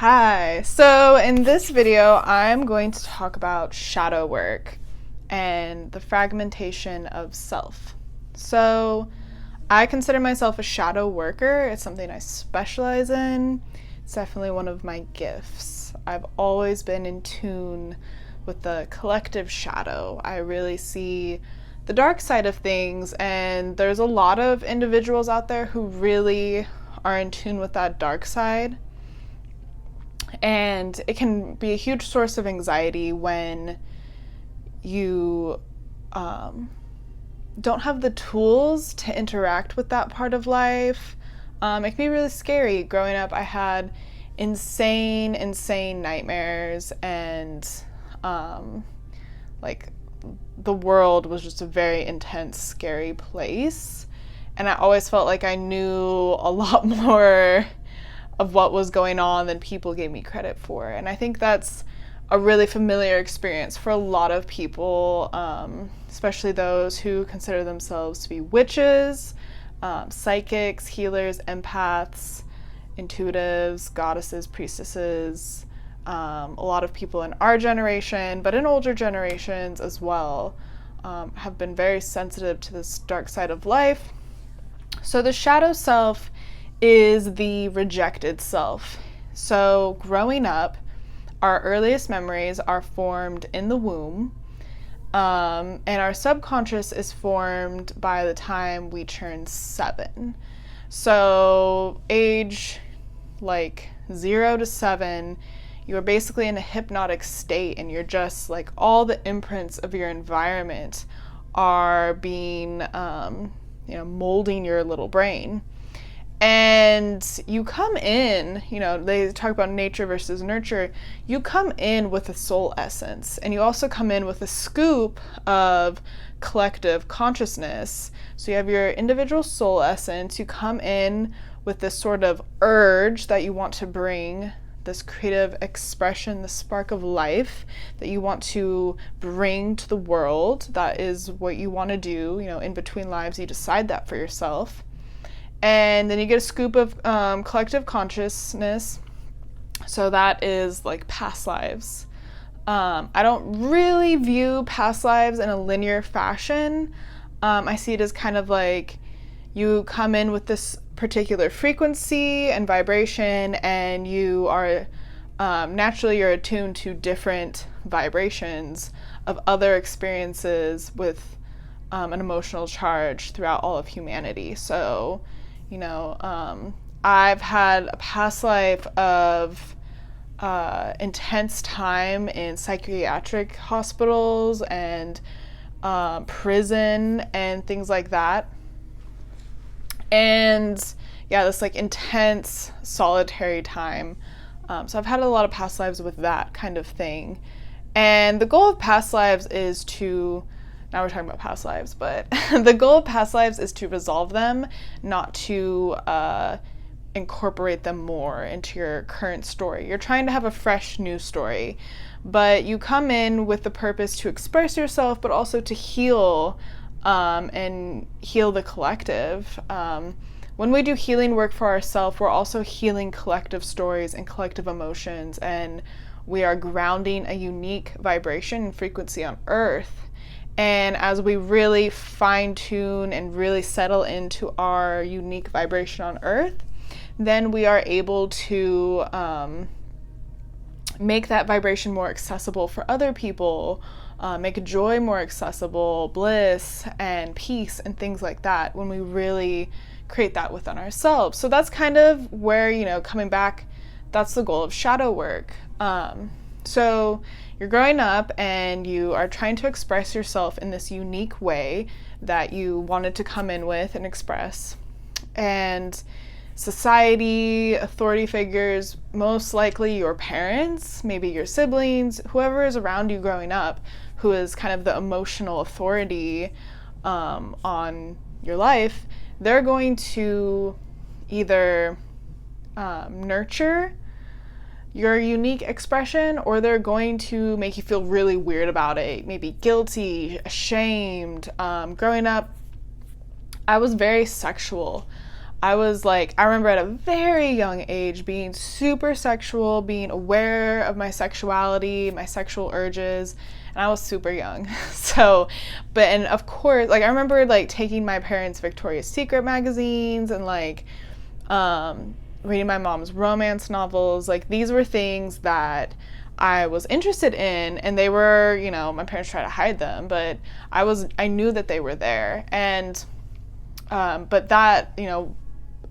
Hi, so in this video I'm going to talk about shadow work and the fragmentation of self. So I consider myself a shadow worker. It's something I specialize in. It's definitely one of my gifts. I've always been in tune with the collective shadow. I really see the dark side of things, and there's a lot of individuals out there who really are in tune with that dark side. And it can be a huge source of anxiety when you don't have the tools to interact with that part of life. It can be really scary. Growing up, I had insane nightmares, and like the world was just a very intense, scary place. And I always felt like I knew a lot more of what was going on than people gave me credit for. And I think that's a really familiar experience for a lot of people, especially those who consider themselves to be witches, psychics, healers, empaths, intuitives, goddesses, priestesses. A lot of people in our generation, but in older generations as well, have been very sensitive to this dark side of life. So the shadow self is the rejected self. So growing up, our earliest memories are formed in the womb, and our subconscious is formed by the time we turn 7. So age like 0 to 7, you are basically in a hypnotic state, and you're just like, all the imprints of your environment are being molding your little brain. And you come in, they talk about nature versus nurture. You come in with a soul essence, and you also come in with a scoop of collective consciousness. So you have your individual soul essence. You come in with this sort of urge that you want to bring, this creative expression, the spark of life that you want to bring to the world. That is what you want to do. In between lives, you decide that for yourself. And then you get a scoop of collective consciousness. So that is like past lives. I don't really view past lives in a linear fashion. I see it as kind of like you come in with this particular frequency and vibration, and you are naturally you're attuned to different vibrations of other experiences with an emotional charge throughout all of humanity. So I've had a past life of intense time in psychiatric hospitals and prison and things like that. And this like intense solitary time. So I've had a lot of past lives with that kind of thing. And the goal of past lives is to, now we're talking about past lives, but the goal of past lives is to resolve them, not to incorporate them more into your current story. You're trying to have a fresh new story, but you come in with the purpose to express yourself, but also to heal and heal the collective. When we do healing work for ourselves, we're also healing collective stories and collective emotions, and we are grounding a unique vibration and frequency on Earth. And as we really fine-tune and really settle into our unique vibration on Earth, then we are able to make that vibration more accessible for other people, make joy more accessible, bliss and peace and things like that, when we really create that within ourselves. So that's kind of where, coming back, that's the goal of shadow work. So you're growing up and you are trying to express yourself in this unique way that you wanted to come in with and express. And society, authority figures, most likely your parents, maybe your siblings, whoever is around you growing up, who is kind of the emotional authority on your life, they're going to either nurture your unique expression, or they're going to make you feel really weird about it, maybe guilty, ashamed. Growing up, I was very sexual. I was like, I remember at a very young age being super sexual, being aware of my sexuality, my sexual urges, and I was super young. So, but, and of course, like, I remember like taking my parents' Victoria's Secret magazines and like, reading my mom's romance novels. Like, these were things that I was interested in, and they were, you know, my parents tried to hide them, but I knew that they were there. And, but that, you know,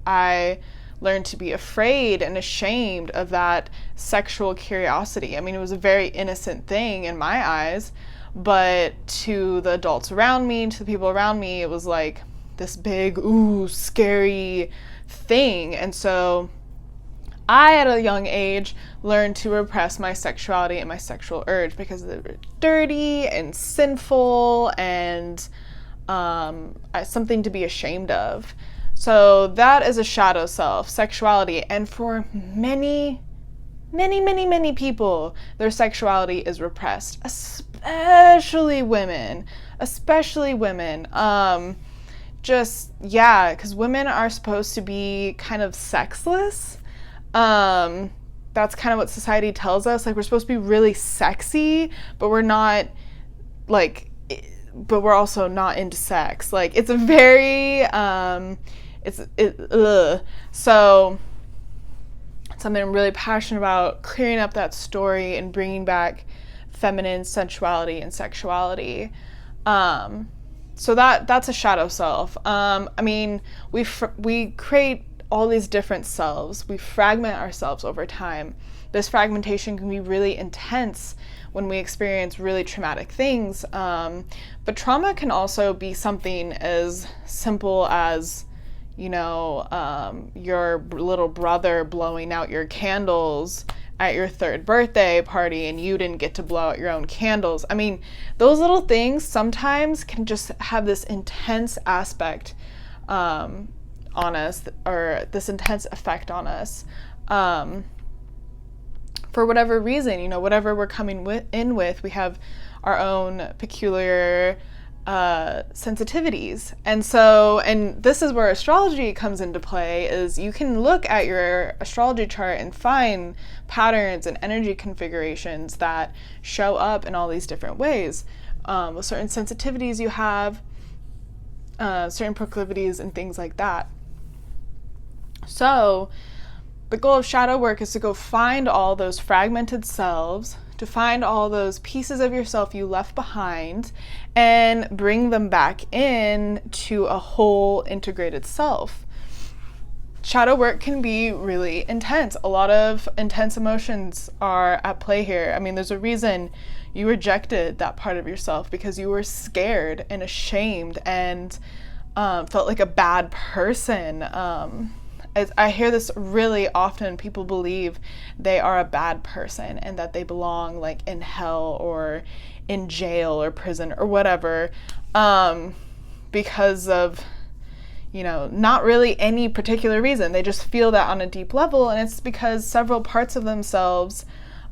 I learned to be afraid and ashamed of that sexual curiosity. I mean, it was a very innocent thing in my eyes, but to the adults around me, to the people around me, it was like this big, ooh, scary thing. And so I, at a young age, learned to repress my sexuality and my sexual urge because they were dirty and sinful and something to be ashamed of. So that is a shadow self, sexuality. And for many people, their sexuality is repressed, especially women. Because women are supposed to be kind of sexless. That's kind of what society tells us. Like, we're supposed to be really sexy, but we're not, like, but we're also not into sex. Like, it's a very, So something I'm really passionate about, clearing up that story and bringing back feminine sensuality and sexuality. So that's a shadow self. I mean, we create all these different selves. We fragment ourselves over time. This fragmentation can be really intense when we experience really traumatic things. But trauma can also be something as simple as, you know, your little brother blowing out your candles at your 3rd birthday party and you didn't get to blow out your own candles. I mean, those little things sometimes can just have this intense aspect on us, or this intense effect on us, for whatever reason. You know, whatever we're coming in with, we have our own peculiar sensitivities. And this is where astrology comes into play, is you can look at your astrology chart and find patterns and energy configurations that show up in all these different ways, with certain sensitivities you have, certain proclivities and things like that. So the goal of shadow work is to go find all those fragmented selves, to find all those pieces of yourself you left behind, and bring them back in to a whole integrated self. Shadow work can be really intense. A lot of intense emotions are at play here. I mean, there's a reason you rejected that part of yourself, because you were scared and ashamed and felt like a bad person. I hear this really often. People believe they are a bad person and that they belong like in hell or in jail or prison or whatever, because of, you know, not really any particular reason. They just feel that on a deep level, and it's because several parts of themselves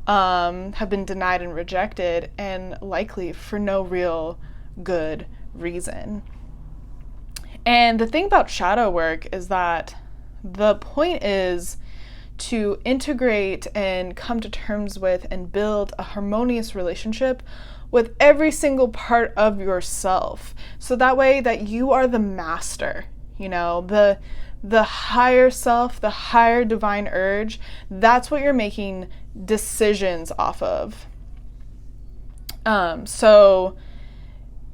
have been denied and rejected, and likely for no real good reason. And the thing about shadow work is that the point is to integrate and come to terms with and build a harmonious relationship with every single part of yourself. So that way that you are the master, you know, the higher self, the higher divine urge, that's what you're making decisions off of. So,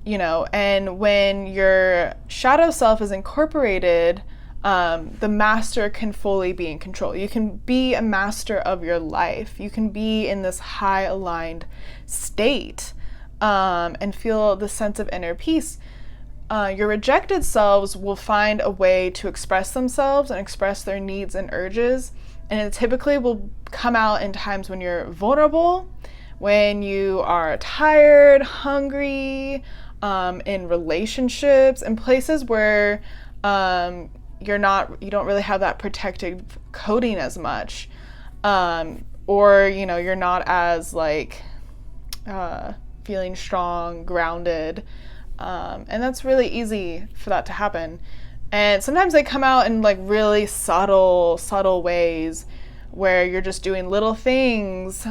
you know, and when your shadow self is incorporated, the master can fully be in control. You can be a master of your life. You can be in this high aligned state, and feel the sense of inner peace. Your rejected selves will find a way to express themselves and express their needs and urges, and it typically will come out in times when you're vulnerable, when you are tired, hungry, in relationships, in places where you don't really have that protective coating as much, or, you know, you're not as like feeling strong, grounded, and that's really easy for that to happen. And sometimes they come out in like really subtle ways where you're just doing little things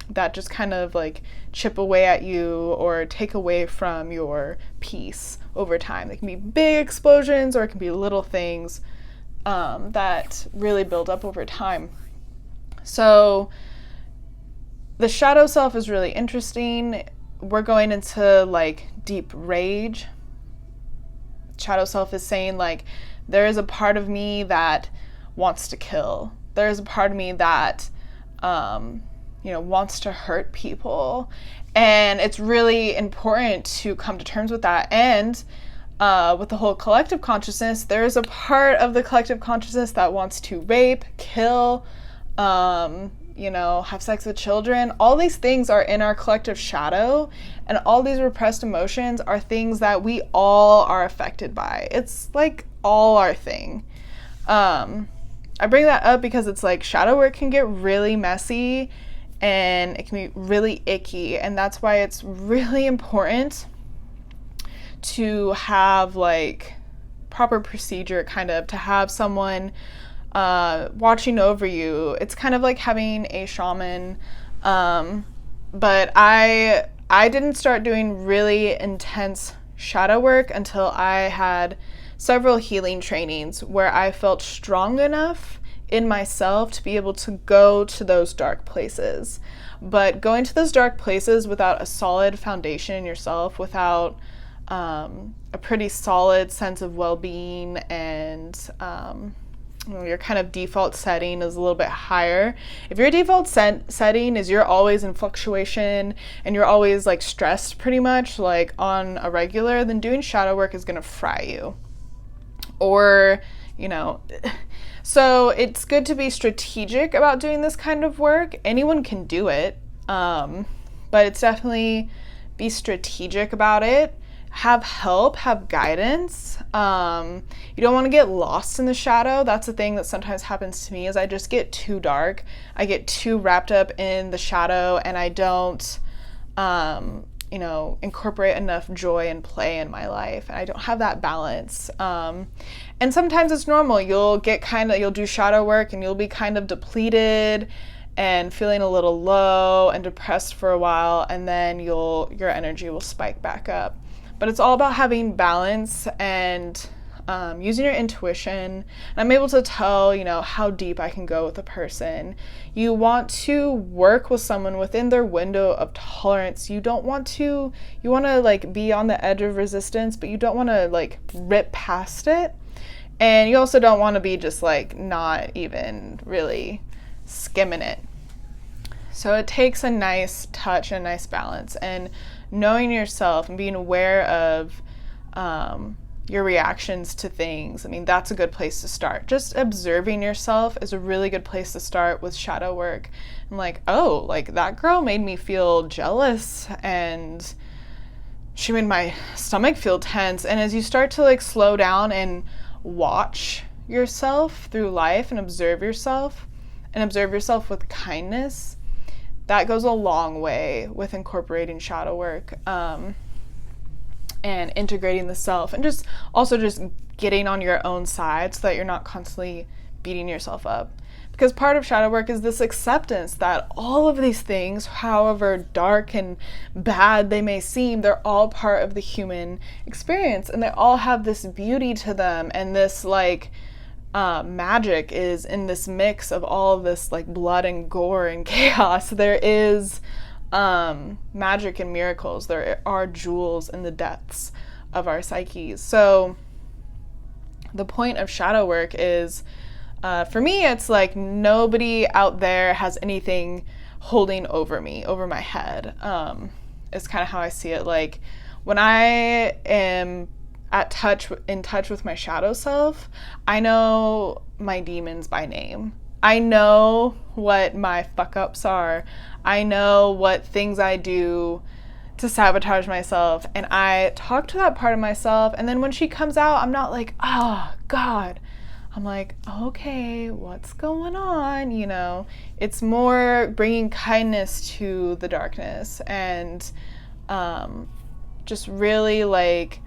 that just kind of like chip away at you or take away from your peace over time. They can be big explosions or it can be little things that really build up over time. So the shadow self is really interesting. We're going into like deep rage. Shadow self is saying like, there is a part of me that wants to kill. There is a part of me that, wants to hurt people. And it's really important to come to terms with that. And with the whole collective consciousness, there is a part of the collective consciousness that wants to rape, kill, have sex with children. All these things are in our collective shadow, and all these repressed emotions are things that we all are affected by. It's like all our thing. I bring that up because it's like shadow work can get really messy and it can be really icky, and that's why it's really important to have like proper procedure, kind of to have someone watching over you. It's kind of like having a shaman, but I didn't start doing really intense shadow work until I had several healing trainings where I felt strong enough in myself to be able to go to those dark places. But going to those dark places without a solid foundation in yourself, without a pretty solid sense of well-being, and your kind of default setting is a little bit higher. If your default setting is you're always in fluctuation and you're always like stressed pretty much like on a regular, then doing shadow work is going to fry you. Or, so it's good to be strategic about doing this kind of work. Anyone can do it, but it's definitely be strategic about it. Have help, have guidance. You don't want to get lost in the shadow. That's the thing that sometimes happens to me, is I just get too dark. I get too wrapped up in the shadow, and I don't, incorporate enough joy and play in my life, and I don't have that balance. And sometimes it's normal. You'll do shadow work and you'll be kind of depleted and feeling a little low and depressed for a while, and then your energy will spike back up. But it's all about having balance and using your intuition. And I'm able to tell, how deep I can go with a person. You want to work with someone within their window of tolerance. You want to like be on the edge of resistance, but you don't want to like rip past it. And you also don't want to be just like not even really skimming it. So it takes a nice touch and a nice balance, and knowing yourself and being aware of your reactions to things. I mean, that's a good place to start. Just observing yourself is a really good place to start with shadow work. And like, oh, like that girl made me feel jealous and she made my stomach feel tense. And as you start to like slow down and watch yourself through life and observe yourself with kindness, that goes a long way with incorporating shadow work, and integrating the self, and just getting on your own side so that you're not constantly beating yourself up. Because part of shadow work is this acceptance that all of these things, however dark and bad they may seem, they're all part of the human experience, and they all have this beauty to them, and this like magic is in this mix of all of this like blood and gore and chaos. There is magic and miracles. There are jewels in the depths of our psyches. So the point of shadow work is, for me, it's like nobody out there has anything holding over me, over my head. It's kind of how I see it. Like when I am in touch with my shadow self, I know my demons by name. I know what my fuck ups are. I know what things I do to sabotage myself, and I talk to that part of myself, and then when she comes out, I'm not like, oh God. I'm like, okay, what's going on? It's more bringing kindness to the darkness, and just really like,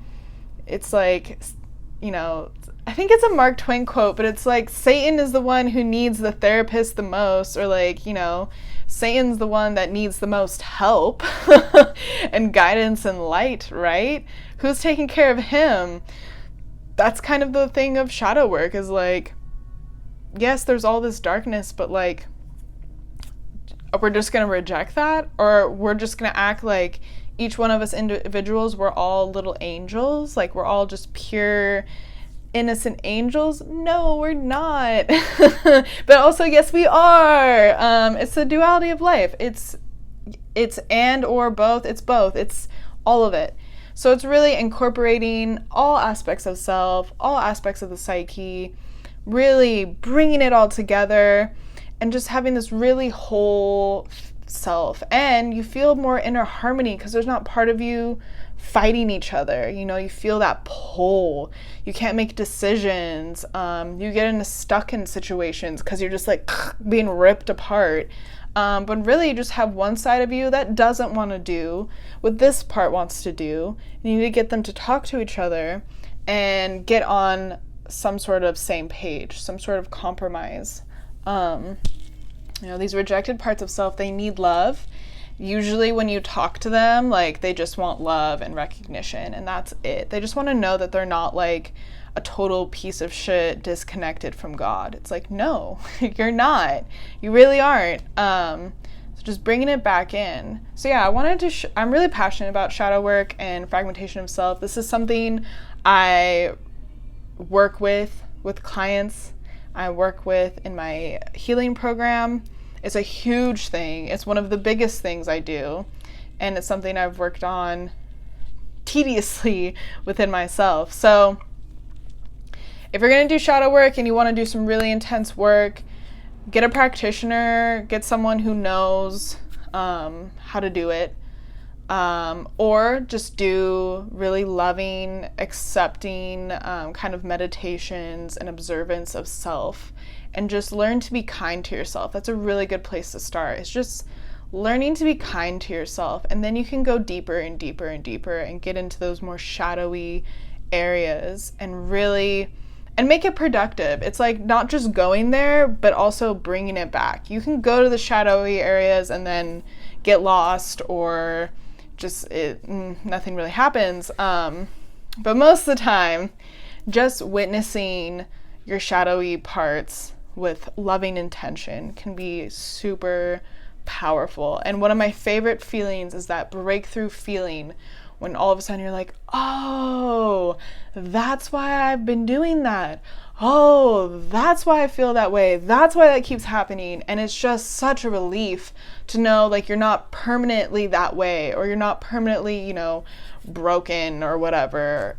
it's like, I think it's a Mark Twain quote, but it's like, Satan is the one who needs the therapist the most, or like, Satan's the one that needs the most help and guidance and light, right? Who's taking care of him? That's kind of the thing of shadow work, is like, yes, there's all this darkness, but like, we're just going to reject that, or we're just going to act like each one of us individuals, we're all little angels, like we're all just pure innocent angels. No, we're not. But also, yes, we are. It's the duality of life. It's and or both. It's both. It's all of it. So it's really incorporating all aspects of self, all aspects of the psyche, really bringing it all together and just having this really whole self. And you feel more inner harmony because there's not part of you fighting each other. You feel that pull. You can't make decisions. You get stuck in situations because you're just like being ripped apart. But really, you just have one side of you that doesn't want to do what this part wants to do. And you need to get them to talk to each other and get on some sort of same page, some sort of compromise. These rejected parts of self, they need love. Usually when you talk to them, like, they just want love and recognition, and that's it. They just want to know that they're not like a total piece of shit disconnected from God. It's like, no, you're not. You really aren't. So just bringing it back in. So yeah, I wanted to I'm really passionate about shadow work and fragmentation of self. This is something I work with clients. I work with in my healing program. It's a huge thing. It's one of the biggest things I do. And it's something I've worked on tediously within myself. So if you're going to do shadow work and you want to do some really intense work, get a practitioner, get someone who knows how to do it. Or just do really loving, accepting kind of meditations and observance of self, and just learn to be kind to yourself. That's a really good place to start. It's just learning to be kind to yourself, and then you can go deeper and deeper and deeper and get into those more shadowy areas and make it productive. It's like not just going there, but also bringing it back. You can go to the shadowy areas and then get lost, or just nothing really happens. But most of the time, just witnessing your shadowy parts with loving intention can be super powerful. And one of my favorite feelings is that breakthrough feeling when all of a sudden you're like, oh, that's why I've been doing that. Oh, that's why I feel that way. That's why that keeps happening. And it's just such a relief to know, like, you're not permanently that way, or you're not permanently, broken or whatever.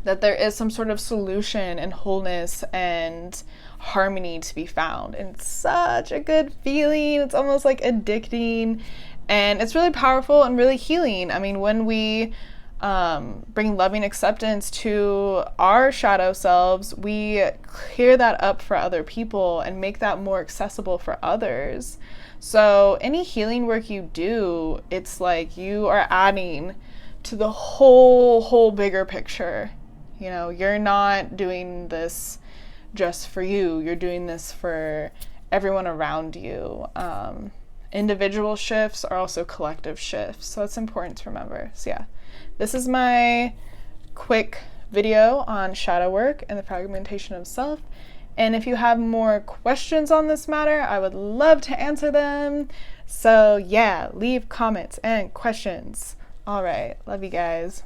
That there is some sort of solution and wholeness and harmony to be found. And it's such a good feeling. It's almost like addicting. And it's really powerful and really healing. I mean, when we bring loving acceptance to our shadow selves, we clear that up for other people and make that more accessible for others. So any healing work you do, it's like you are adding to the whole bigger picture. You're not doing this just for you. You're doing this for everyone around you. Individual shifts are also collective shifts, so it's important to remember. So yeah, this is my quick video on shadow work and the fragmentation of self. And if you have more questions on this matter, I would love to answer them. So yeah, leave comments and questions. All right, love you guys.